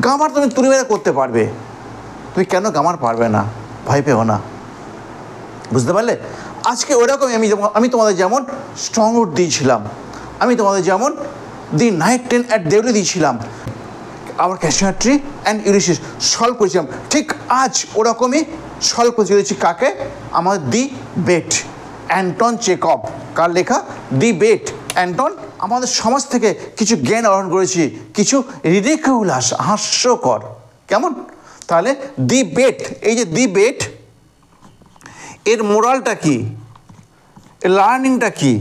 Grammar তুমি তুলে মেরে করতে পারবে, তুমি কেন গ্রামার পারবে না? ভয় পেও না, বুঝতে পারলে? আজকে ওরকমই আমি তোমাদের যেমন স্ট্রং রুট দিয়েছিলাম, আমি তোমাদের যেমন the night train at Deoli দিয়েছিলাম, আবার casuarina tree and Ulysses solve করেছিলাম, ঠিক আজ ওরকমই সলভ করে চলেছি। কাকে? আমার দি বেট, অ্যান্টন চেকভ। কার লেখা? The bet, Anton. আমাদের সমাজ থেকে কিছু জ্ঞান আহরণ করেছি, কিছু রিডিকুলাস, হাস্যকর। কেমন? তাহলে দি বেট, এই যে দি বেট, এর মোরালটা কি, লার্নিংটা কি?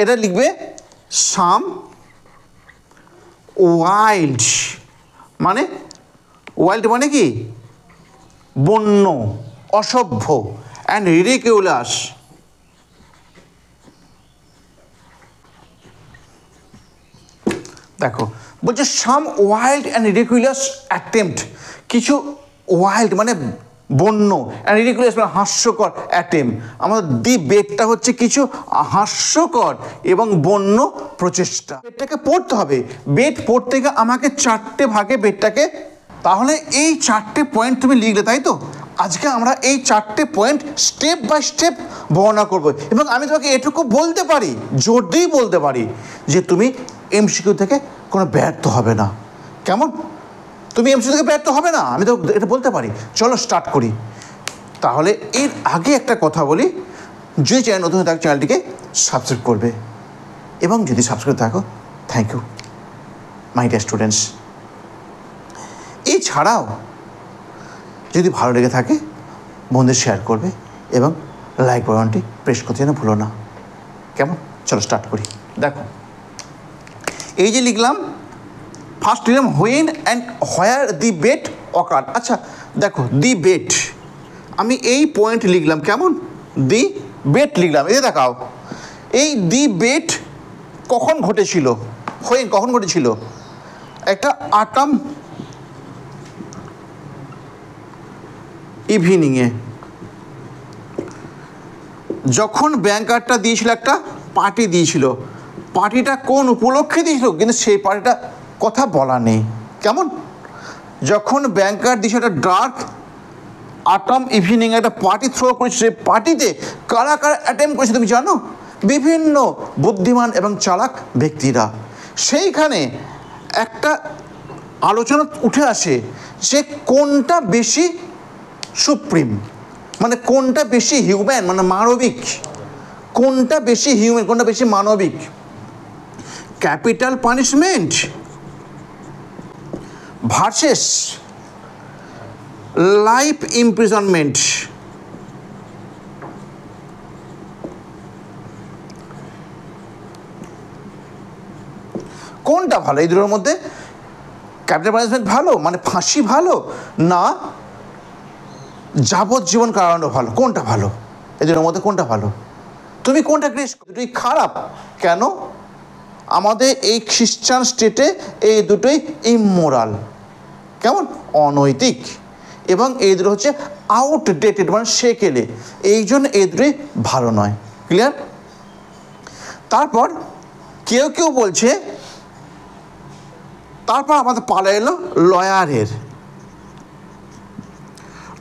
এটা লিখবে সাম ওয়াইল্ড, মানে ওয়াইল্ড মানে কি? বন্য, অসভ্য, অ্যান্ড রিডিকুলাস। দেখো বলছে সাম ওয়াইল্ড অ্যান্ড রিডিকুলাস অ্যাটেম্পট, কিছু ওয়াইল্ড মানে বন্য, অ্যান্ড রিডিকুলাস মানে হাস্যকর অ্যাটেম্প। আমাদের দি বেটটা হচ্ছে কিছু হাস্যকর এবং বন্য প্রচেষ্টা। বেটটাকে পড়তে হবে, বেট পড়তে গিয়ে আমাকে 4টে ভাগে বেটটাকে, তাহলে এই 4টে পয়েন্ট তুমি লিখলে, তাই তো? আজকে আমরা এই 4টে পয়েন্ট স্টেপ বাই স্টেপ বর্ণনা করব, এবং আমি তোমাকে এটুকু বলতে পারি, জোর দিয়েই বলতে পারি, যে তুমি এমসিকিউ থেকে কোনো ব্যর্থ হবে না। কেমন? তুমি এমসিকিউ থেকে ব্যর্থ হবে না, আমি তো এটা বলতে পারি। চলো স্টার্ট করি। তাহলে এর আগে একটা কথা বলি, যদি চ্যানেল নতুন হয়ে থাকো চ্যানেলটিকে সাবস্ক্রাইব করবে, এবং যদি সাবস্ক্রাইব থাকো, thank you my dear students. এছাড়াও যদি ভালো লেগে থাকে বন্ধুদের শেয়ার করবে, এবং লাইক বাটনটি প্রেস করতে যেন ভুলো না। কেমন? চলো স্টার্ট করি। দেখো এই যে লিখলাম, ফার্স্ট লিখলাম when and where the bet occur. আচ্ছা দেখো, দি বেট, আমি এই পয়েন্ট লিখলাম, কেমন? দি বেট লিখলাম, এই দেখাও, এই দি বেট কখন ঘটেছিল? হোয়েন কখন ঘটেছিল? একটা আটাম ইভিনিংয়ে, যখন ব্যাংকারটা দিয়েছিল, একটা পার্টি দিয়েছিল। পার্টিটা কোন উপলক্ষে দিয়েছিল কিন্তু সেই পার্টিটা কথা বলা নেই। কেমন? যখন ব্যাংকার দিয়েছিল একটা ডার্ক আটাম ইভিনিং, একটা পার্টি থ্রো করেছে, সেই পার্টিতে কারা কারা অ্যাটেম্প করেছে তুমি জানো? বিভিন্ন বুদ্ধিমান এবং চালাক ব্যক্তিরা। সেইখানে একটা আলোচনা উঠে আসে যে কোনটা বেশি সুপ্রিম, মানে কোনটা বেশি হিউম্যান, মানে মানবিক, কোনটা বেশি হিউম্যান, কোনটা বেশি মানবিক? Capital punishment versus life imprisonment. কোনটা ভালো এই দুটোর মধ্যে? ক্যাপিটাল পানিশমেন্ট ভালো, মানে ফাঁসি ভালো, না যাবজ্জীবন কারাদণ্ড ভালো? কোনটা ভালো এই দুটোর মধ্যে? কোনটা ভালো? তুমি কোনটা গ্রেস? দুটোই খারাপ। কেন? আমাদের এই খ্রিস্টান স্টেটে এই দুটোই ইমোরাল, কেমন? অনৈতিক, এবং এই দুটো হচ্ছে আউটডেটেড, মানে সেকেলে, এই জন্য এই দুটোই ভালো নয়। ক্লিয়ার? তারপর কেউ কেউ বলছে, তারপর আমাদের পালা এলো লয়ারের।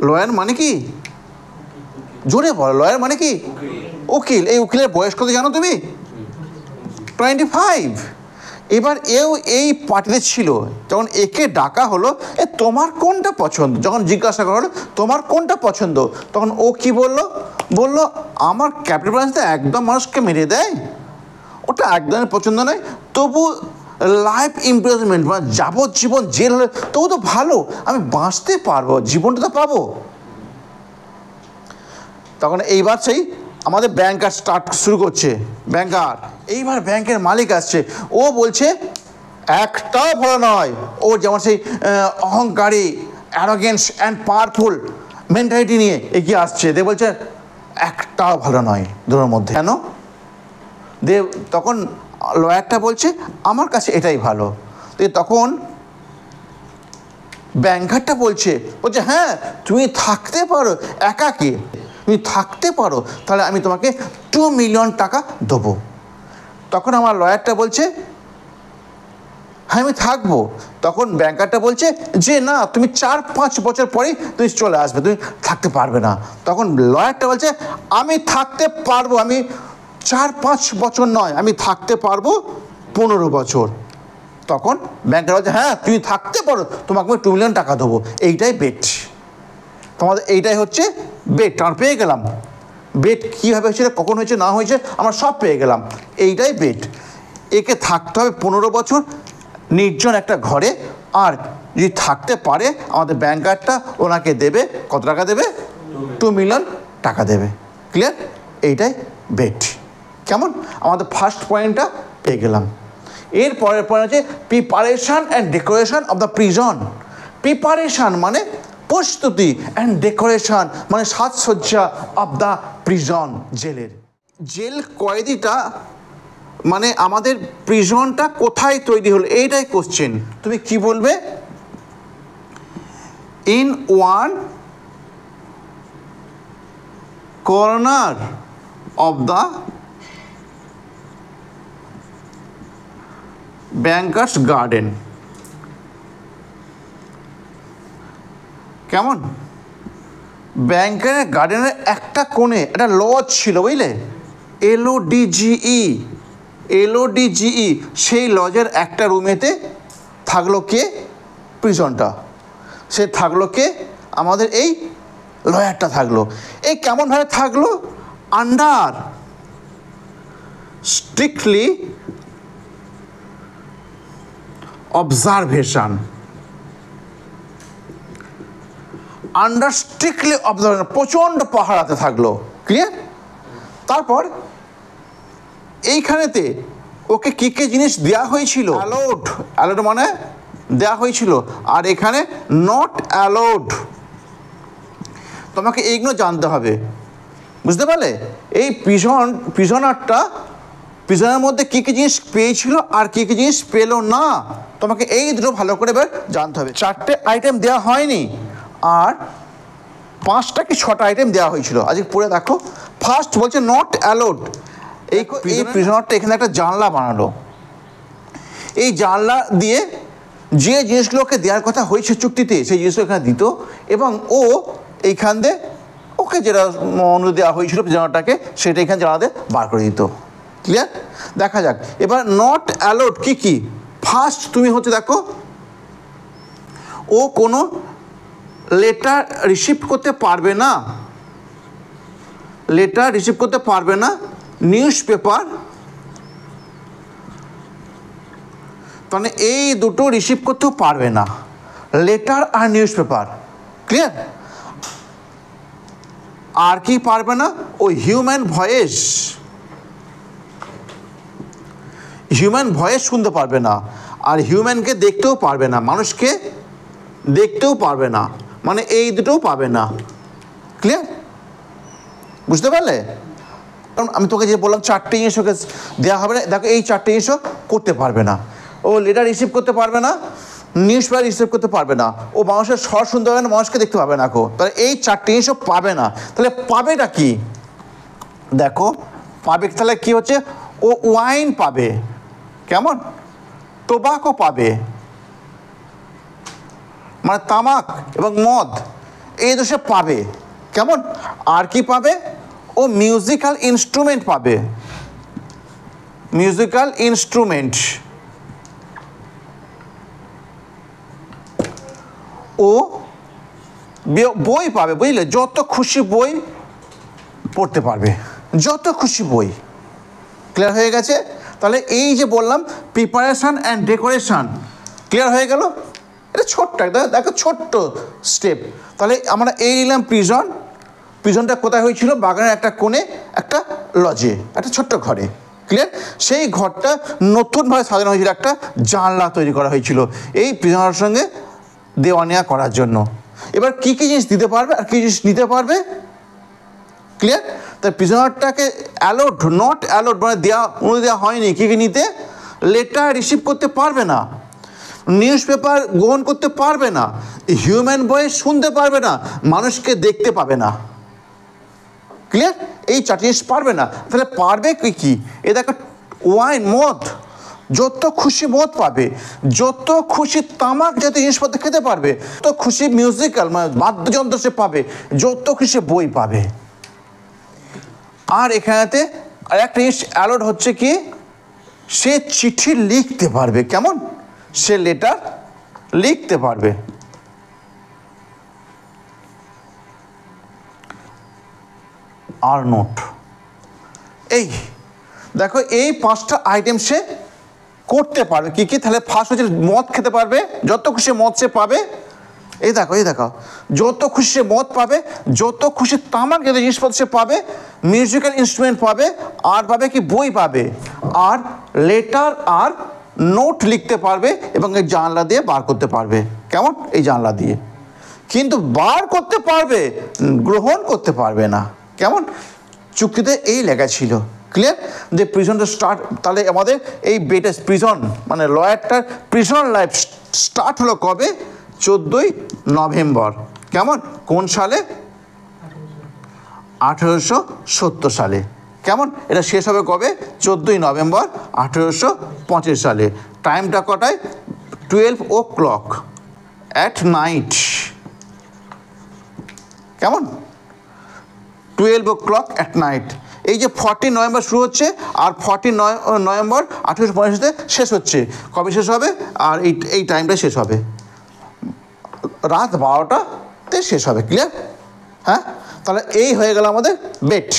লয়ার মানে কি? জোরে বলো, লয়ার মানে কি? উকিল। এই উকিলের বয়স কত জানো তুমি? 25। এবার এও এই পার্টিতে ছিল, যখন একে ডাকা হলো, তোমার কোনটা পছন্দ, যখন জিজ্ঞাসা করা হলো তোমার কোনটা পছন্দ, তখন ও কি বললো? বললো আমার ক্যাপিটাল পানিশমেন্ট একদম মানুষকে মেরে দেয়, ওটা একদমই পছন্দ নয়, তবু লাইফ ইমপ্রিজনমেন্ট মানে যাবজ্জীবন জেল হলে তবু তো ভালো, আমি বাঁচতে পারবো, জীবনটা তো পাবো। তখন এইবার সেই আমাদের ব্যাংকার স্টার্ট শুরু করছে, ব্যাংকার। এইবার ব্যাংকের মালিক আসছে, ও বলছে একটাও ভালো নয়। ও যেমন সেই অহংকারী, অ্যারোগেন্স অ্যান্ড পাওয়ারফুল মেন্টালিটি নিয়ে এগিয়ে আসছে, দে বলছে একটাও ভালো নয় দুটোর মধ্যে। কেন? দে তখন লয়ারটা বলছে আমার কাছে এটাই ভালো। তখন ব্যাংকারটা বলছে হ্যাঁ তুমি থাকতে পারো একাকী, তুমি থাকতে পারো, তাহলে আমি তোমাকে 2 মিলিয়ন টাকা দেবো। তখন আমার লয়ারটা বলছে হ্যাঁ আমি থাকবো, তখন ব্যাংকারটা বলছে যে না, তুমি 4-5 বছর পরেই তুমি চলে আসবে, তুমি থাকতে পারবে না। তখন লয়ারটা বলছে আমি থাকতে পারবো, আমি 4-5 বছর নয়, আমি থাকতে পারবো 15 বছর। তখন ব্যাংকার বলছে হ্যাঁ তুমি থাকতে পারো, তোমাকে আমি 2 মিলিয়ন টাকা দেবো। এইটাই বেট, তোমাদের এইটাই হচ্ছে বেট। আমরা পেয়ে গেলাম বেট, কীভাবে হয়েছিল, কখন হয়েছে, না হয়েছে, আমরা সব পেয়ে গেলাম। এইটাই বেট। একে থাকতে হবে 15 বছর নির্জন একটা ঘরে, আর যদি থাকতে পারে আমাদের ব্যাংকারটা ওনাকে দেবে কত টাকা দেবে, 2 মিলিয়ন টাকা দেবে। ক্লিয়ার? এইটাই বেট। কেমন? আমাদের ফার্স্ট পয়েন্টটা পেয়ে গেলাম। এর পরের পয়েন্ট হচ্ছে preparation and decoration of the prison. Preparation মানে প্রস্তুতি, অ্যান্ড ডেকোরেশন মানে সাজসজ্জা অফ দ্য প্রিজন, জেলের। জেল কয়েদিটা মানে আমাদের প্রিজনটা কোথায় তৈরি হলো, এইটাই কোশ্চেন। তুমি কি বলবে? In one corner of the bankers garden. কেমন? ব্যাংকের গার্ডেনের একটা কোণে একটা লজ ছিল, বুঝলে, LODGE, সেই লজের একটা রুমেতে থাকলো কে? প্রিজনটা। সে থাকলো কে? আমাদের এই লয়ারটা থাকলো। এই কেমনভাবে থাকলো? Under strictly observation, under strictly observation, প্রচণ্ড পাহারাতে থাকলো। ক্লিয়ার? তারপর এইখানেতে ওকে কী কী জিনিস দেওয়া হয়েছিল? অ্যালাউড মানে দেওয়া হয়েছিল, আর এখানে নট অ্যালাউড। তোমাকে এইগুলো জানতে হবে, বুঝতে পারলে? এই প্রিজনের মধ্যে কী কী জিনিস পেয়েছিল আর কী কী জিনিস পেলো না, তোমাকে এই দুটো ভালো করে এবার জানতে হবে। 4টে আইটেম দেওয়া হয়নি, আর 5টা কি 6টা আইটেম দেওয়া হয়েছিল। আজকে পড়ে দেখো। ফার্স্ট বলছে নট অ্যালাউড। এই প্রিজনারটা এখানে একটা জানলা বানালো। এই জানলা দিয়ে যে জিনিসগুলোকে দেওয়ার কথা হয়েছে চুক্তিতে, সেই জিনিসগুলো এখানে দিত, এবং ও এইখান দিয়ে ওকে যেটা অনুরোধ দেওয়া হয়েছিল প্রিজনারটাকে, সেটা এখানে জানলাতে বার করে দিত। ক্লিয়ার? দেখা যাক এবার নট অ্যালাউড কী কী। ফার্স্ট তুমি হচ্ছে দেখো, ও কোনো লেটার রিসিভ করতে পারবে না, লেটার রিসিভ করতে পারবে না, নিউজ পেপার, মানে এই দুটো রিসিভ করতেও পারবে না, লেটার আর নিউজ পেপার। ক্লিয়ার? আর কি পারবে না? ওই হিউম্যান ভয়েস শুনতে পারবে না, আর হিউম্যানকে দেখতেও পারবে না, মানুষকে দেখতেও পারবে না, মানে এই দুটোও পাবে না। ক্লিয়ার? বুঝতে পারলে? কারণ আমি তোকে যে বললাম 4টে জিনিস ওকে দেওয়া হবে না, দেখো এই 4টে জিনিসও করতে পারবে না। ও লেটার রিসিভ করতে পারবে না, নিউজ পেপার রিসিভ করতে পারবে না, ও মানুষের স্বর শুনতে পারবে না, মানুষকে দেখতে পাবে না। তাহলে এই 4টে জিনিসও পাবে না। তাহলে পাবেটা কি? দেখো পাবে, তাহলে কি হচ্ছে? ও ওয়াইন পাবে, কেমন, টোবাকো পাবে, মানে তামাক এবং মদ, এই দোষে পাবে। কেমন? আর কি পাবে? ও মিউজিক্যাল ইনস্ট্রুমেন্ট পাবে, মিউজিক্যাল ইনস্ট্রুমেন্ট। ও বই পাবে, বুঝলে, যত খুশি বই পড়তে পারবে, যত খুশি বই। ক্লিয়ার হয়ে গেছে? তাহলে এই যে বললাম প্রিপারেশন অ্যান্ড ডেকোরেশন, ক্লিয়ার হয়ে গেল? এটা ছোট্ট একটা, দেখো ছোট্ট স্টেপ। তাহলে আমরা এই নিলাম প্রিজনটা কোথায় হয়েছিল? বাগানের একটা কোণে একটা লজে, একটা ছোট্ট ঘরে। ক্লিয়ার? সেই ঘরটা নতুনভাবে সাজানো হয়েছিল, একটা জানলা তৈরি করা হয়েছিল এই প্রিজনের সঙ্গে দেওয়া নেওয়া করার জন্য। এবার কী কী জিনিস দিতে পারবে আর কী জিনিস নিতে পারবে? ক্লিয়ার? তাই প্রিজনারটাকে অ্যালাউড, নট অ্যালাউড মানে অনুমতি দেওয়া হয়নি। কী কী নিতে? লেটার রিসিভ করতে পারবে না, নিউজ পেপার গ্রহণ করতে পারবে না, হিউম্যান ভয়েস শুনতে পারবে না, মানুষকে দেখতে পাবে না। ক্লিয়ার? এই 4টে জিনিস পারবে না। তাহলে পারবে কী কী? এ দেখো ওয়াইন, মদ, যত খুশি মদ পাবে, যত খুশি তামাক জাতীয় জিনিসপত্র খেতে পারবে, যত খুশি মিউজিক্যাল মানে বাদ্যযন্ত্র সে পাবে, যত খুশি বই পাবে। আর এখানেতে আর একটা জিনিস অ্যালাউড হচ্ছে কি, সে চিঠি লিখতে পারবে। কেমন? সে লেটার লিখতে পারবে। আর নোট, এই দেখো এই 5টা আইটেম সে করতে পারবে। কি কি? তাহলে ফার্স্ট হচ্ছে মদ খেতে পারবে, যত খুশি মদ সে পাবে। এই দেখো যত খুশি সে মদ পাবে, যত খুশি তামাক জাতীয় জিনিসপত্র সে পাবে, মিউজিক্যাল ইনস্ট্রুমেন্ট পাবে, আর পাবে কি বই পাবে, আর লেটার আর নোট লিখতে পারবে, এবং এই জানলা দিয়ে বার করতে পারবে। কেমন? এই জানলা দিয়ে। কিন্তু বার করতে পারবে, গ্রহণ করতে পারবে না। কেমন? চুক্তিতে এই লেখা ছিল। ক্লিয়ার? যে প্রিজনটা স্টার্ট, তাহলে আমাদের এই বেটা প্রিজন মানে লয়ারটার প্রিজন লাইফ স্টার্ট হলো কবে? 14ই নভেম্বর। কেমন? কোন সালে? 1870 সালে। কেমন? এটা শেষ হবে কবে? 14ই নভেম্বর 1885 সালে। টাইমটা কটায়? 12 o'clock at night। কেমন? 12 o'clock at night। এই যে 14 নভেম্বর শুরু হচ্ছে আর 14 নভেম্বর 1885 শেষ হচ্ছে। কবে শেষ হবে? আর এই টাইমটা শেষ হবে রাত 12টাতে শেষ হবে। ক্লিয়ার? হ্যাঁ, তাহলে এই হয়ে গেল আমাদের বেট।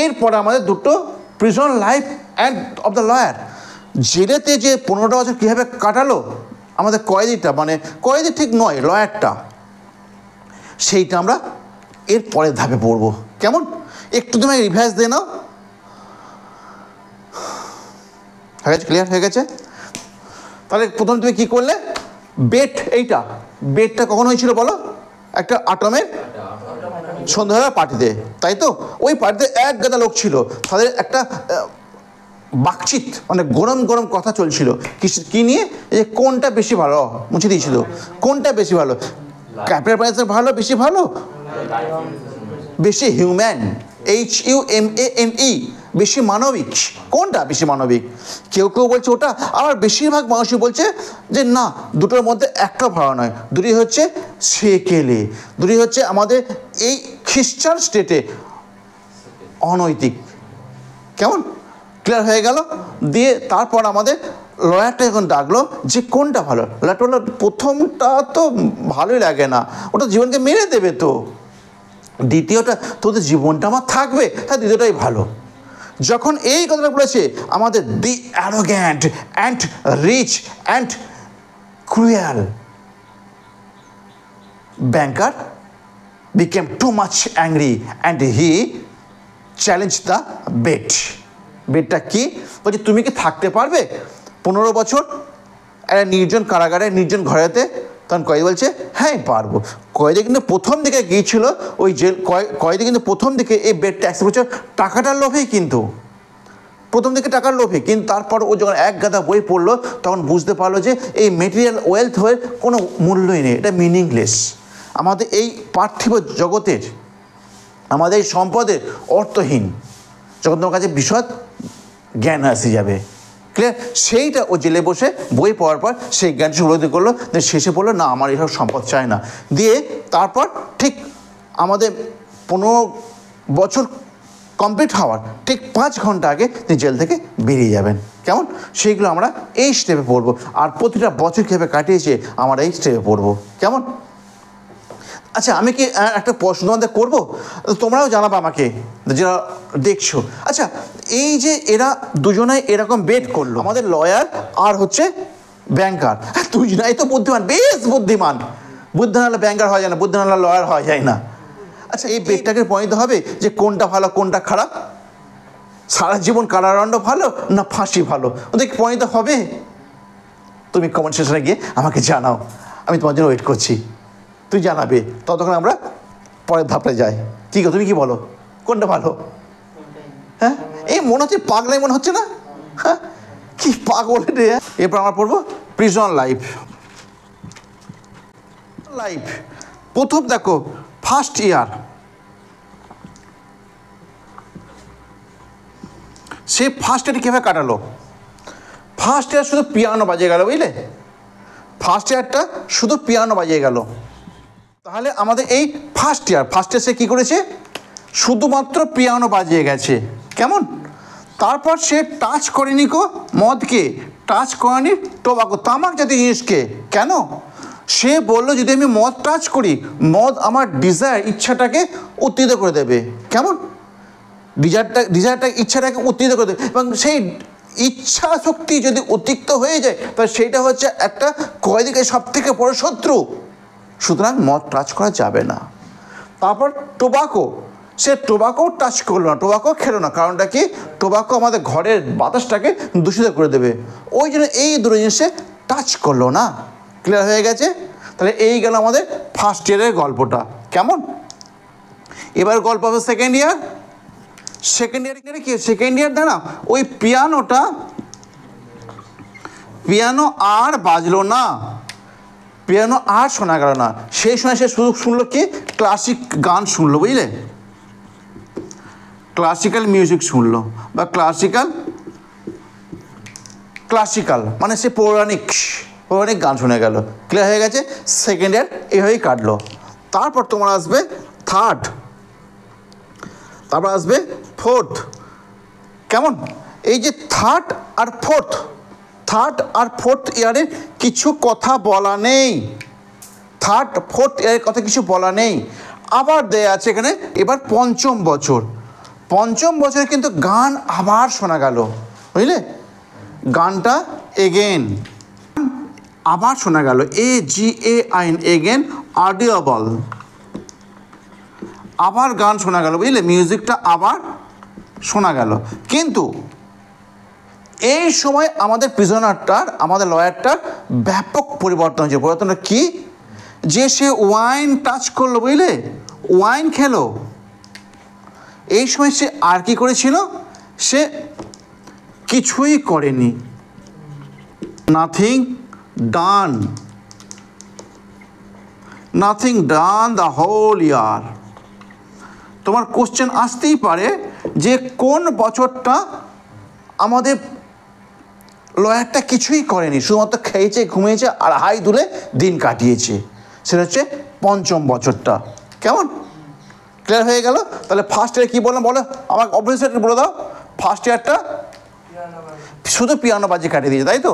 এরপরে আমাদের দুটো prison life and of the lawyer. জেলেতে যে 15টা বছর কীভাবে কাটালো আমাদের কয়েদিটা, মানে কয়েদি ঠিক নয়, লয়ারটা, সেইটা আমরা এর পরের ধাপে পড়বো। কেমন? একটু তুমি রিভাইজ দিয়ে নাও। হয়ে গেছে? ক্লিয়ার হয়ে গেছে? তাহলে প্রথম তুমি কি করলে? বেট, এইটা বেটটা কখন হয়েছিল বলো? একটা আটমের সন্ধ্যাবেলা পার্টিতে, তাই তো? ওই পার্টিতে এক গাদা লোক ছিল, তাদের একটা বাকচিত মানে গরম গরম কথা চলছিল। কি নিয়ে? যে কোনটা বেশি ভালো, মুছে দিয়েছিল, কোনটা বেশি ভালো, ক্যাপিটাল প্রাইসের ভালো, বেশি ভালো, বেশি হিউম্যান, HUMANE, বেশি মানবিক, কোনটা বেশি মানবিক? কেউ কেউ বলছে ওটা, আবার বেশিরভাগ মানুষই বলছে যে না, দুটোর মধ্যে একটা ভালো নয়, দুটি হচ্ছে সেকেলে, দুটি হচ্ছে আমাদের এই খ্রিস্টান স্টেটে অনৈতিক। কেমন? ক্লিয়ার হয়ে গেল? দিয়ে তারপর আমাদের লয়ারটা যখন ডাকলো যে কোনটা ভালো, লয়ারটা বললো প্রথমটা তো ভালোই লাগে না, ওটা জীবনকে মেরে দেবে, তো দ্বিতীয়টা তোদের জীবনটা আমার থাকবে, তাই দ্বিতীয়টাই ভালো। যখন এই কথাটা বলেছে আমাদের the arrogant and rich and cruel banker became too much angry and he challenged the bet। বেটটা কি বলছে? তুমি কি থাকতে পারবে 15 বছর একটা নির্জন কারাগারে, নির্জন ঘরেতে? তখন কয়েদি বলছে হ্যাঁ পারবো। কয়েদি কিন্তু প্রথম দিকে গিয়েছিল ওই জেল, কয়েদি কিন্তু প্রথম দিকে এই বেডটা অ্যাকসেপ্ট করছে টাকাটার লোভেই, কিন্তু প্রথম দিকে টাকার লোভে, কিন্তু তারপর ও যখন এক গাদা বই পড়লো তখন বুঝতে পারলো যে এই মেটেরিয়াল ওয়েলথ হয়ে কোনো মূল্যই নেই, এটা মিনিংলেস। আমাদের এই পার্থিব জগতের, আমাদের এই সম্পদের অর্থহীন, যখন তোমার কাছে বিশদ জ্ঞান আসে যাবে। ক্লিয়ার? সেইটা ও জেলে বসে বই পড়ার পর সেই জ্ঞানটা উপলব্ধি করলো, শেষে বললো না আমার এসব সম্পদ চাই না। দিয়ে তারপর ঠিক আমাদের 15 বছর কমপ্লিট হওয়ার ঠিক 5 ঘন্টা আগে তিনি জেল থেকে বেরিয়ে যাবেন। কেমন? সেইগুলো আমরা এই স্টেপে পড়বো, আর প্রতিটা বছর কীভাবে কাটিয়েছে আমরা এই স্টেপে পড়বো। কেমন? আচ্ছা, আমি কি একটা প্রশ্ন তোমাদের করবো, তোমরাও জানাবো আমাকে যারা দেখছো। আচ্ছা, এই যে এরা দুজনাই এরকম বেট করলো, আমাদের লয়ার আর হচ্ছে ব্যাংকার, দুজনাই তো বুদ্ধিমান, বেশ বুদ্ধিমান। বুদ্ধি নাহলে ব্যাংকার হওয়া যায় না, বুদ্ধি নাহলে লয়ার হওয়া যায় না। আচ্ছা, এই বেটটাকে প্রমাণিত হবে যে কোনটা ভালো কোনটা খারাপ, সারা জীবন কারাদণ্ড ভালো না ফাঁসি ভালো, ওদের প্রমাণিত হবে? তুমি কমেন্ট সেকশনে গিয়ে আমাকে জানাও, আমি তোমার জন্য ওয়েট করছি। তুই জানাবে, ততক্ষণ আমরা পরের ধাপে যাই। ঠিক আছে, তুমি কি বলো, কোনটা ভালো? হ্যাঁ, এই মনে হচ্ছে পাগলাই মনে হচ্ছে না? হ্যাঁ, কি পাগল রে। এরপর আমরা পড়বো প্রিজন লাইফ। লাইফ প্রথম দেখো ফার্স্ট ইয়ার, সে ফার্স্ট ইয়ারটি কীভাবে কাটালো? ফার্স্ট ইয়ার শুধু পিয়ানো বাজিয়ে গেল, বুঝলে, ফার্স্ট ইয়ারটা শুধু পিয়ানো বাজিয়ে গেল। তাহলে আমাদের এই ফার্স্ট ইয়ার সে কী করেছে, শুধুমাত্র পিয়ানো বাজিয়ে গেছে, কেমন। তারপর সে টাচ করেনি মদকে, টাচ করেনি টোবাকো, তামাক জাতীয় জিনিসকে। কেন? সে বললো যদি আমি মদ টাচ করি, মদ আমার ডিজায়ার, ইচ্ছাটাকে উত্তেজিত করে দেবে, কেমন, ডিজায়ারটা ইচ্ছাটাকে উত্তেজিত করে দেবে, এবং সেই ইচ্ছা শক্তি যদি অতিরিক্ত হয়ে যায় তাহলে সেইটা হচ্ছে একটা কয়েদিকে সব থেকে বড় শত্রু। সুতরাং মদ টাচ করা যাবে না। তারপর টোবাকো, সে টোবাকো টাচ করলো না, টোবাকো খেলো না, কারণটা কি, টোবাকো আমাদের ঘরের বাতাসটাকে দূষিত করে দেবে, ওই জন্য এই দুটো জিনিসে টাচ করলো না। ক্লিয়ার হয়ে গেছে? তাহলে এই গেল আমাদের ফার্স্ট ইয়ারের গল্পটা, কেমন। এবার গল্প হবে সেকেন্ড ইয়ার। সেকেন্ড ইয়ারে কি, সেকেন্ড ইয়ার দাঁড়া ওই পিয়ানো আর বাজলো না, পিয়ানো আর শোনা গেল না। সেই সময় সে শুধু শুনলো কি, ক্লাসিক গান শুনলো, বুঝলে, ক্লাসিক্যাল মিউজিক শুনলো, বা ক্লাসিক্যাল মানে সে পৌরাণিক গান শুনে গেল। ক্লিয়ার হয়ে গেছে? সেকেন্ড ইয়ার এইভাবেই কাটলো। তারপর তোমার আসবে থার্ড, তারপর আসবে ফোর্থ, কেমন। এই যে থার্ড আর ফোর্থ ইয়ারের কিছু কথা বলা নেই, থার্ড ফোর্থ ইয়ারের কথা কিছু বলা নেই। আবার দেয়া আছে এখানে এবার পঞ্চম বছরে কিন্তু গান আবার শোনা গেল, বুঝলে, গানটা এগেন আবার শোনা গেল, AGAIN এগেন, অডিয়েবল, আবার গান শোনা গেল, বুঝলে, মিউজিকটা আবার শোনা গেল। কিন্তু এই সময় আমাদের প্রিজনারটার, আমাদের লয়ারটার ব্যাপক পরিবর্তন হয়েছে। পরিবর্তনটা কি, যে সে ওয়াইন টাচ করলো, বুঝলে, ওয়াইন খেলো। এই সময় সে আর কি করেছিল, সে কিছুই করেনি, nothing done the whole year. তোমার কোশ্চেন আসতেই পারে যে কোন বছরটা আমাদের লয়ারটা কিছুই করেনি, শুধুমাত্র খেয়েছে, ঘুমিয়েছে আর হাই তুলে দিন কাটিয়েছে, সেটা হচ্ছে পঞ্চম বছরটা, কেমন। ক্লিয়ার হয়ে গেল? তাহলে ফার্স্ট ইয়ারে কী বললাম বলো, আমাকে অবশ্যই বলে দাও। ফার্স্ট ইয়ারটা শুধু পিয়ানো বাজিয়ে কাটিয়ে দিয়েছে, তাই তো।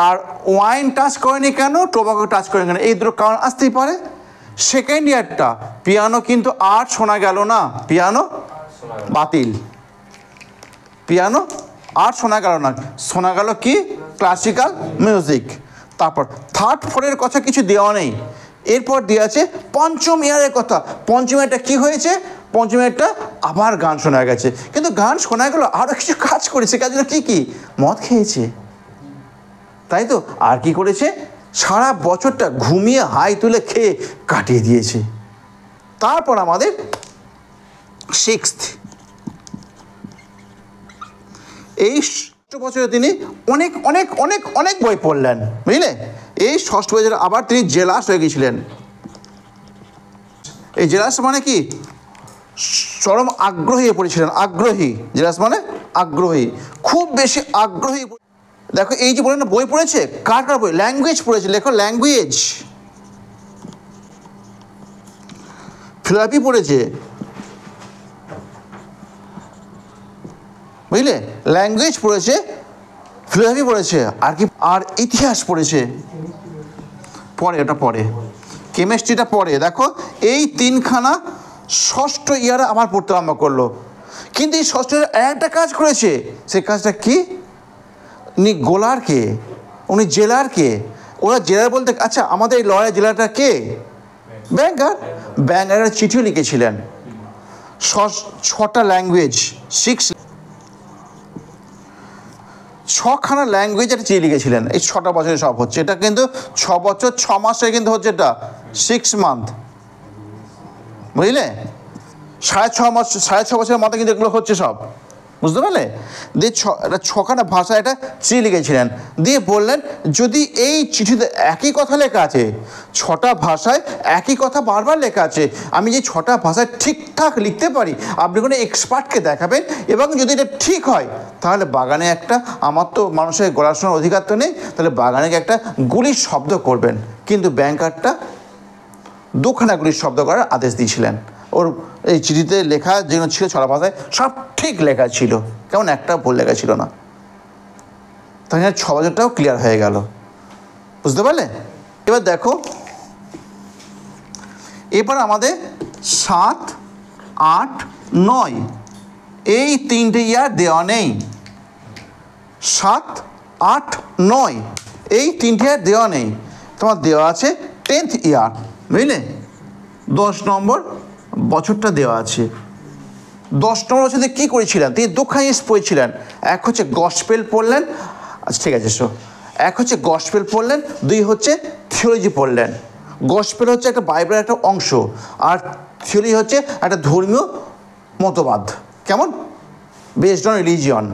আর ওয়াইন টাচ করেনি কেন, টোবাকো টাচ করেনি কেন, এই দুটো কারণ আসতেই পারে। সেকেন্ড ইয়ারটা পিয়ানো কিন্তু আর শোনা গেল না, পিয়ানো বাতিল, পিয়ানো আর শোনা গেল না, শোনা গেল কি, ক্লাসিক্যাল মিউজিক। তারপর থার্ড ফোরের কথা কিছু দেওয়া নেই। এরপর দেওয়া আছে পঞ্চম ইয়ারের কথা। পঞ্চম ইয়ারটা কী হয়েছে, পঞ্চম ইয়ারটা আবার গান শোনা গেছে, কিন্তু গান শোনা গেল আরও কিছু কাজ করেছে। কাজগুলো কী, মদ খেয়েছে, তাই তো। আর কি করেছে, সারা বছরটা ঘুমিয়ে হাই তুলে খেয়ে কাটিয়ে দিয়েছে। তারপর আমাদের সিক্সথ, এই ষষ্ঠ বছরে তিনি অনেক অনেক অনেক অনেক বই পড়লেন, বুঝলে। এই ষষ্ঠ বছরে আবার তিনি জেলাস হয়ে গিয়েছিলেন। এই জেলাস মানে কি, চরম আগ্রহী হয়ে পড়েছিলেন, আগ্রহী, জেলাস মানে আগ্রহী, খুব বেশি আগ্রহী। দেখো এই যে বলেন না বই পড়েছে, কার বই, ল্যাঙ্গুয়েজ পড়েছে, লেখো ল্যাঙ্গুয়েজ, ফিলোসফি পড়েছে, বুঝলে, ল্যাঙ্গুয়েজ পড়েছে, ফিলোসফি পড়েছে, আর কি, আর ইতিহাস পড়েছে, পরে ওটা পরে, কেমিস্ট্রিটা পরে। দেখো এই তিনখানা ষষ্ঠ ইয়ারে আবার পড়তে আরম্ভ করলো। কিন্তু এই ষষ্ঠ ইয়ারে একটা কাজ করেছে, সেই কাজটা কি, উনি গোলার কে, উনি জেলার কে, ওরা জেলার বলতে, আচ্ছা আমাদের এই লয়ার জেলাটা কে, ব্যাঙ্গারের চিঠিও লিখেছিলেন। ছটা ল্যাঙ্গুয়েজ, ছখানা ল্যাঙ্গুয়েজ একটা চিঠি লিখেছিলেন। এই 6টা বছরে সব হচ্ছে, এটা কিন্তু 6 বছর 6 মাসে কিন্তু হচ্ছে, এটা 6 মান্থ, বুঝলে, 6.5 বছরের মাথায় কিন্তু এগুলো হচ্ছে সব। বুঝতে পারলে? দিয়ে ছখানা ভাষা এটা চিঠি লিখেছিলেন, দিয়ে বললেন যদি এই চিঠিতে একই কথা লেখা আছে, 6টা ভাষায় একই কথা বারবার লেখা আছে, আমি যে 6টা ভাষায় ঠিকঠাক লিখতে পারি, আপনি কোনো এক্সপার্টকে দেখাবেন, এবং যদি এটা ঠিক হয় তাহলে বাগানে একটা, আমার তো মানুষের গলা শোনার অধিকার তো নেই, তাহলে বাগানে একটা গুলির শব্দ করবেন। কিন্তু ব্যাংকারটা 2খানা গুলির শব্দ করার আদেশ দিয়েছিলেন। ওর এই চিঠিতে লেখা যেগুলো ছিল 6টা ভাষায় সব ঠিক লেখা ছিল, কেমন একটা ভুল লেখা ছিল না। তাহলে 6 বছরটাও ক্লিয়ার হয়ে গেল, বুঝতে পারলে? এবার দেখো, এবার আমাদের 7, 8, 9 এই 3টে ইয়ার দেওয়া নেই। 7, 8, 9 এই 3টে ইয়ার দেওয়া নেই, তোমার দেওয়া আছে 10th ইয়ার, বুঝলে? 10 নম্বর বছরটা দেওয়া আছে। 10 নম্বর বছরে কী করেছিলেন? তিনি 2খানা জিনিস পড়েছিলেন। এক হচ্ছে গসপেল পড়লেন, আচ্ছা ঠিক আছে, এক হচ্ছে গসপেল পড়লেন, 2 হচ্ছে থিওলজি পড়লেন। গসপেল হচ্ছে একটা বাইবেলের একটা অংশ, আর থিওলজি হচ্ছে একটা ধর্মীয় মতবাদ, কেমন, বেসড অন রিলিজিয়ন,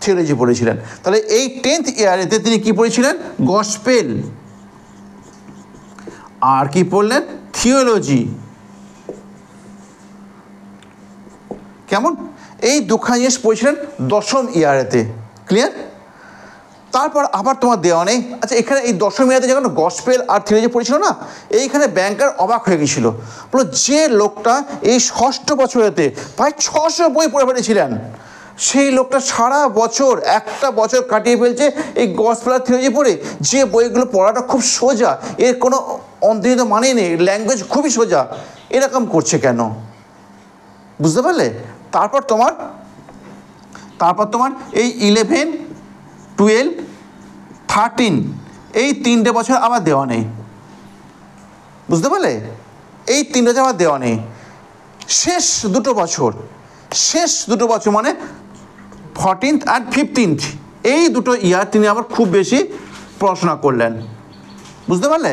থিওলজি পড়েছিলেন। তাহলে এই 10th ইয়ারেতে তিনি কী পড়েছিলেন? গসপেল, আর কি পড়লেন? থিওলজি, কেমন? এই 2খানা জিনিস পড়েছিলেন 10ম ইয়ারেতে, ক্লিয়ার? তারপর আবার তোমার দেওয়া নেই। আচ্ছা, এখানে এই 10ম ইয়ারেতে যখন গসপেল আর থিওলজি পড়েছিল না, এইখানে ব্যাংকার অবাক হয়ে গেছিল, বলো যে লোকটা এই 6ষ্ঠ বছরেতে প্রায় 600 বই পড়ে ফেলেছিলেন, সেই লোকটা সারা বছর, একটা বছর কাটিয়ে ফেলছে এই গসপেল আর থিওলজি পড়ে, যে বইগুলো পড়াটা খুব সোজা, এর কোনো অন্তর্নিহিত মানে নেই, ল্যাঙ্গুয়েজ খুবই সোজা, এরকম করছে কেন? বুঝতে পারলে? তারপর তোমার এই 11, 12, 13 এই 3টে বছর আবার দেওয়া নেই, বুঝতে পারলে? এই 3টে বছর আবার দেওয়া নেই। শেষ দুটো বছর মানে 14th আর 15th এই দুটো ইয়ার তিনি আবার খুব বেশি পড়াশোনা করলেন, বুঝতে পারলে?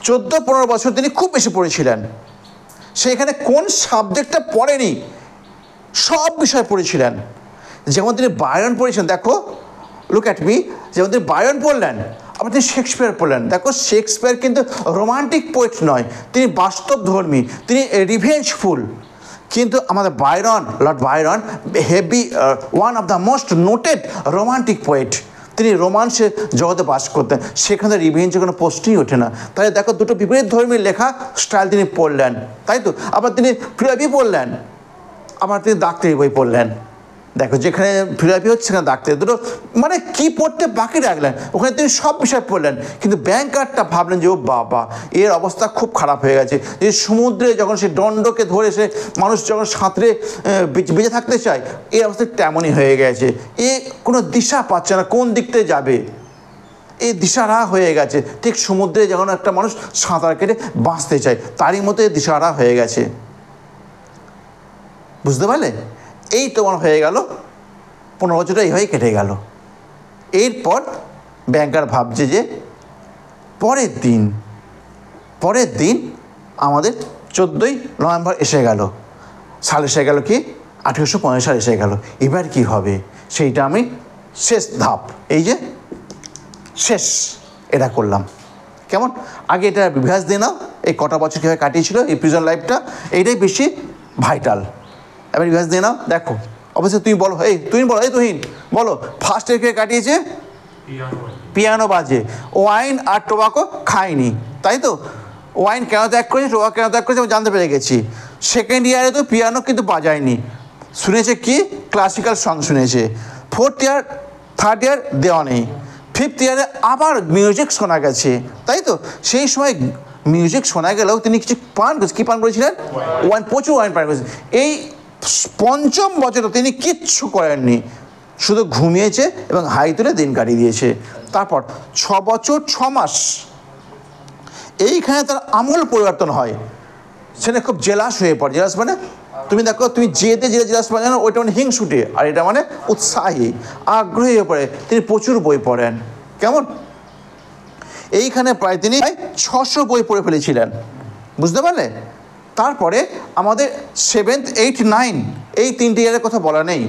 14-15 বছর তিনি খুব বেশি পড়েছিলেন। সেইখানে কোন সাবজেক্টটা পড়েনি, সব বিষয় পড়েছিলেন। যেমন তিনি বায়রন পড়েছেন, দেখো, লুক অ্যাট মি, যেমন তিনি বায়রন পড়লেন, আবার তিনি শেক্সপিয়ার পড়লেন। দেখো, শেক্সপিয়ার কিন্তু রোমান্টিক পোয়েট নয়, তিনি বাস্তবধর্মী, তিনি রিভেঞ্জফুল। কিন্তু আমাদের Byron, Lord Byron, heavy one of the most noted romantic poet, তিনি রোমান্সের জগতে বাস করতেন, সেখানে রিভেঞ্জের কোনো প্রশ্নই ওঠে না। তাই দেখো, দুটো বিপরীত ধর্মীর লেখা স্টাইল তিনি পড়লেন, তাই তো? আবার তিনি ফিলোসফি পড়লেন, আবার তিনি ডাক্তারি বই পড়লেন। দেখো, যেখানে ফিলোসফি হচ্ছে সেখানে ডাক্তারি, দুটো মানে কি পড়তে বাকি রাখলেন, ওখানে তিনি সব বিষয় পড়লেন। কিন্তু ব্যাংকারটা ভাবলেন যে ও বাবা, এর অবস্থা খুব খারাপ হয়ে গেছে, যে সমুদ্রে যখন সে দণ্ডকে ধরে সে মানুষ যখন সাঁতরে বেঁচে থাকতে চায়, এই অবস্থা তেমনই হয়ে গেছে, এ কোনো দিশা পাচ্ছে না কোন দিক থেকে যাবে, এই দিশাহারা হয়ে গেছে, ঠিক সমুদ্রে যখন একটা মানুষ সাঁতার কেটে বাঁচতে চায় তারই মতো দিশাহারা হয়ে গেছে, বুঝতে পারলে? এই তোমার হয়ে গেল 15 বছরটা এইভাবেই কেটে গেল। এরপর ব্যাংকার ভাবছে যে পরের দিন আমাদের 14ই নভেম্বর এসে গেল, সাল এসে গেল কি 1850 সাল এসে গেল, এবার কি হবে সেইটা আমি শেষ ধাপ, এই যে শেষ এটা করলাম, কেমন? আগে এটা বিভাস দিয়ে নাও, এই কটা বছর কীভাবে কাটিয়েছিল এই প্রিজন লাইফটা, এইটাই বেশি ভাইটাল। এবার বিভাস দিয়ে নাও, দেখো, অবশ্যই তুমি বলো, তুহিন বলো, ফার্স্ট ইয়ার কে কাটিয়েছে? পিয়ানো বাজে, ওয়াইন আর টোবাকো খায়নি, তাই তো? ওয়াইন কেন ত্যাগ করেছে, টোবাকো কেন ত্যাগ করেছে আমি জানতে পেরে গেছি। সেকেন্ড ইয়ারে তো পিয়ানো কিন্তু বাজায়নি, শুনেছে কি ক্লাসিক্যাল সং শুনেছে। 4th ইয়ার 3rd ইয়ার দেওয়া নেই, 5th ইয়ারে আবার মিউজিক শোনা গেছে, তাই তো? সেই সময় মিউজিক শোনা গেলেও তিনি কিছু পান করেছিলেন? ওয়াইন, প্রচুর ওয়াইন পান করেছেন। এই 5ম বছরে তিনি কিচ্ছু করেননি, শুধু ঘুমিয়েছে এবং হাই তুলে দিন কাটিয়ে দিয়েছে। তারপর 6 বছর 6 মাস এইখানে তার আমূল পরিবর্তন হয়, সেটা খুব জেলাস হয়ে পড়ে। জেলাস মানে তুমি দেখো, তুমি যেতে জেলাস মানে জানো, ওইটা মানে হিংসুটে, আর এটা মানে উৎসাহী, আগ্রহী হয়ে পড়ে। তিনি প্রচুর বই পড়েন, কেমন? এইখানে প্রায় তিনি 600 বই পড়ে ফেলেছিলেন, বুঝতে পারলে? তারপরে আমাদের 7th, 8th, 9 এই 3টে ইয়ারের কথা বলা নেই।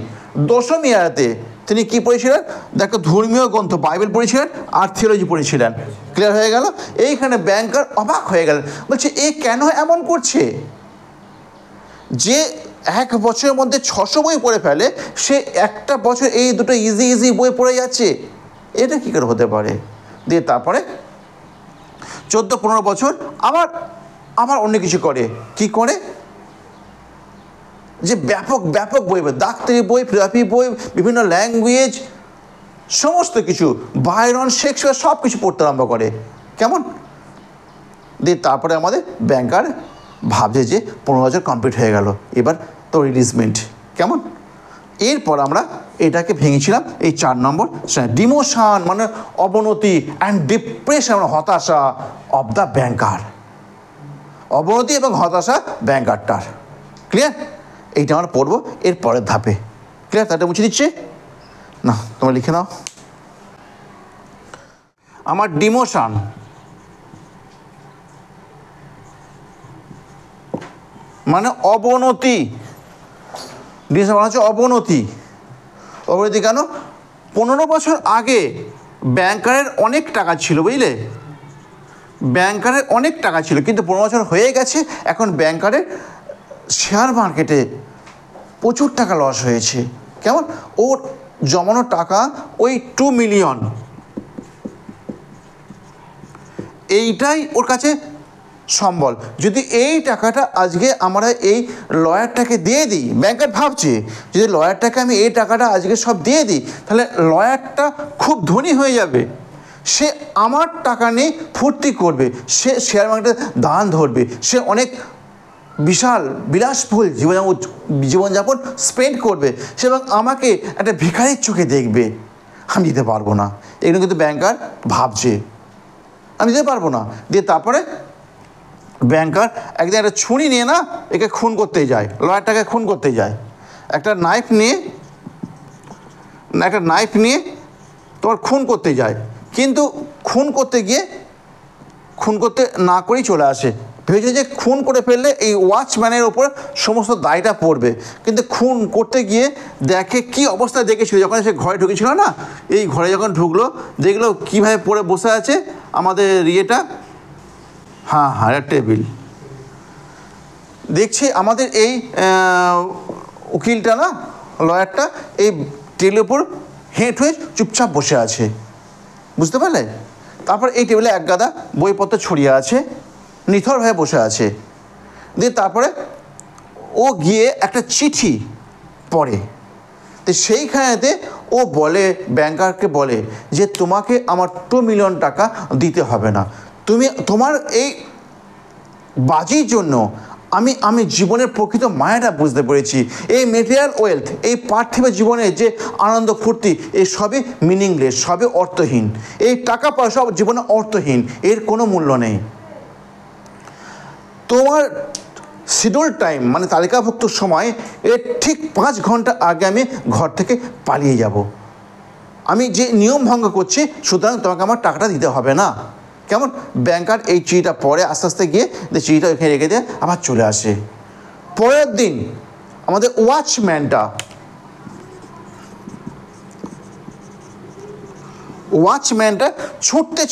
দশম ইয়ারেতে তিনি কি পড়েছিলেন? দেখো, ধর্মীয় গ্রন্থ বাইবেল পড়েছিলেন আর থিওলজি পড়েছিলেন। ক্লিয়ার হয়ে গেল? এইখানে ব্যাংকার অবাক হয়ে গেলেন, বলছে এ কেন এমন করছে? যে 1 বছরের মধ্যে 600 বই পড়ে ফেলে, সে একটা বছর এই দুটো ইজি বই পড়ে যাচ্ছে, এটা কী করে হতে পারে? দিয়ে তারপরে 14-15 বছর আবার অন্য কিছু করে। কি করে? যে ব্যাপক বই, ডাক্তারি বই, ফিলোসফি বই, বিভিন্ন ল্যাঙ্গুয়েজ, সমস্ত কিছু, বায়রন, শেক্সপিয়ার, সব কিছু পড়তে আরম্ভ করে। কেমন? দিয়ে তারপরে আমাদের ব্যাংকার ভাবছে যে 15 বছর কমপ্লিট হয়ে গেল, এবার তো রিলিজমেন্ট। কেমন? এরপর আমরা এটাকে ভেঙেছিলাম এই 4 নম্বর, ডিমোশন মানে অবনতি, অ্যান্ড ডিপ্রেশন মানে হতাশা অব দ্য ব্যাংকার। অবনতি এবং হতাশা ব্যাংকারটার। ক্লিয়ার? এইটা আমরা পড়বো এর পরের ধাপে। ক্লিয়ার? তাটা মুছে দিচ্ছে না, তোমরা লিখে নাও। আমার ডিমোশন মানে অবনতি। ডিমোশন মানে হচ্ছে অবনতি। অবনতি কেন? 15 বছর আগে ব্যাংকারের অনেক টাকা ছিল, বুঝলে? ব্যাংকারের অনেক টাকা ছিল, কিন্তু 15 বছর হয়ে গেছে, এখন ব্যাংকারের শেয়ার মার্কেটে প্রচুর টাকা লস হয়েছে। কেমন? ওর জমানো টাকা ওই 2 মিলিয়ন, এইটাই ওর কাছে সম্বল। যদি এই টাকাটা আজকে আমরা এই লয়ারটাকে দিয়ে দিই, ব্যাংকার ভাবছে যদি লয়ারটাকে আমি এই টাকাটা আজকে সব দিয়ে দিই, তাহলে লয়ারটা খুব ধনী হয়ে যাবে, সে আমার টাকা নিয়ে ফুর্তি করবে, সে শেয়ার মার্কেটে দান ধরবে, সে অনেক বিশাল বিলাসবহুল জীবনযাপন স্পেন্ড করবে, সে এবং আমাকে একটা ভিখারির চোখে দেখবে। আমি দিতে পারবো না, এগুলো কিন্তু ব্যাংকার ভাবছে আমি দিতে পারবো না। দিয়ে তারপরে ব্যাংকার একদিন একটা ছুরি নিয়ে না একে খুন করতেই যায়, লয়ারটাকে খুন করতে যায়। একটা নাইফ নিয়ে তোমার খুন করতে যায়, কিন্তু খুন করতে না করেই চলে আসে। ভেবেছে যে খুন করে ফেললে এই ওয়াচম্যানের ওপর সমস্ত দায়টা পড়বে, কিন্তু খুন করতে গিয়ে দেখে কি অবস্থা দেখেছিল যখন সে ঘরে ঢুকেছিল না, এই ঘরে যখন ঢুকলো দেখলো কীভাবে পড়ে বসে আছে আমাদের ইয়েটা, একটা টেবিল। দেখছি আমাদের এই উকিলটা না, লয়ারটা, এই টেবিলের উপর হেঁট হয়ে চুপচাপ বসে আছে, বুঝতে পারলে? তারপর এই টেবিলে এক গাদা বইপত্র ছড়িয়ে আছে, নিথরভাবে বসে আছে। দিয়ে তারপরে ও গিয়ে একটা চিঠি পড়ে, তো সেইখানেতে ও বলে, ব্যাংকারকে বলে যে তোমাকে আমার 2 মিলিয়ন টাকা দিতে হবে না, তোমার এই বাজির জন্য আমি জীবনের প্রকৃত মায়াটা বুঝতে পেরেছি। এই মেটেরিয়াল ওয়েলথ, এই পার্থিব জীবনের যে আনন্দ ফুর্তি, এই সবই মিনিংলেস, সবই অর্থহীন। এই টাকা পয়সা জীবনে অর্থহীন, এর কোনো মূল্য নেই। তোমার শিডিউল টাইম মানে তালিকাভুক্ত সময় এর ঠিক 5 ঘন্টা আগে আমি ঘর থেকে পালিয়ে যাব। আমি যে নিয়ম ভঙ্গ করছি, সুতরাং তোমাকে আমার টাকাটা দিতে হবে না। কেমন? ব্যাংকার এই চিঠিটা পরে আস্তে আস্তে গিয়ে চিঠিটা ওখানে রেখে দিয়ে আবার চলে আসে। পরের দিন আমাদের ওয়াচম্যানটা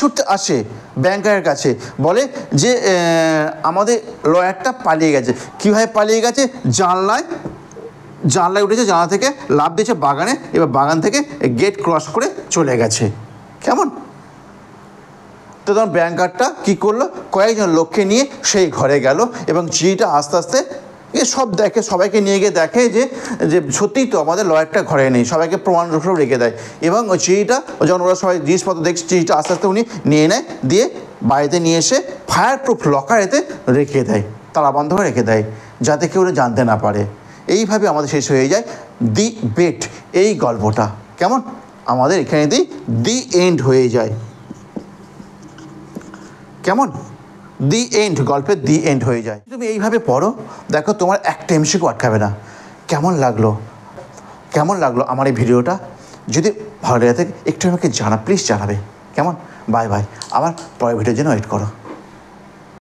ছুটতে আসে ব্যাংকারের কাছে, বলে যে আমাদের লয়ারটা পালিয়ে গেছে। কীভাবে পালিয়ে গেছে? জানলায় উঠেছে, জানলা থেকে লাফ দিয়েছে বাগানে, এবার বাগান থেকে গেট ক্রস করে চলে গেছে। কেমন? তো তখন ব্যাংকারটা কী করলো, কয়েকজন লোককে নিয়ে সেই ঘরে গেল এবং চিঠিটা আস্তে আস্তে সবাইকে নিয়ে গিয়ে দেখে যে সত্যিই তো আমাদের লয়ারটা ঘরে নেই, সবাইকে প্রমাণরূপ রেখে দেয়। এবং ওই চিঠিটা যখন ওরা সবাই জিনিসপত্র দেখছে, চিঠিটা আস্তে আস্তে উনি নিয়ে নেয়, দিয়ে বাড়িতে নিয়ে এসে ফায়ার প্রুফ লকারেতে রেখে দেয়, তালা বন্ধ করে রেখে দেয়, যাতে কেউ জানতে না পারে। এইভাবে আমাদের শেষ হয়ে যায় দি বেট, এই গল্পটা। কেমন? আমাদের এখানেতেই দি এন্ড হয়ে যায়। কেমন? দি এন্ড, গল্পের দি এন্ড হয়ে যায়। তুমি এইভাবে পড়ো, দেখো তোমার একটা এমসিকিউ আটকাবে না। কেমন লাগলো আমার এই ভিডিওটা? যদি ভালো লেগে থাকে একটু আমাকে প্লিজ জানাবে। কেমন? বাই, আবার পরের ভিডিওর জন্য ওয়েট করো।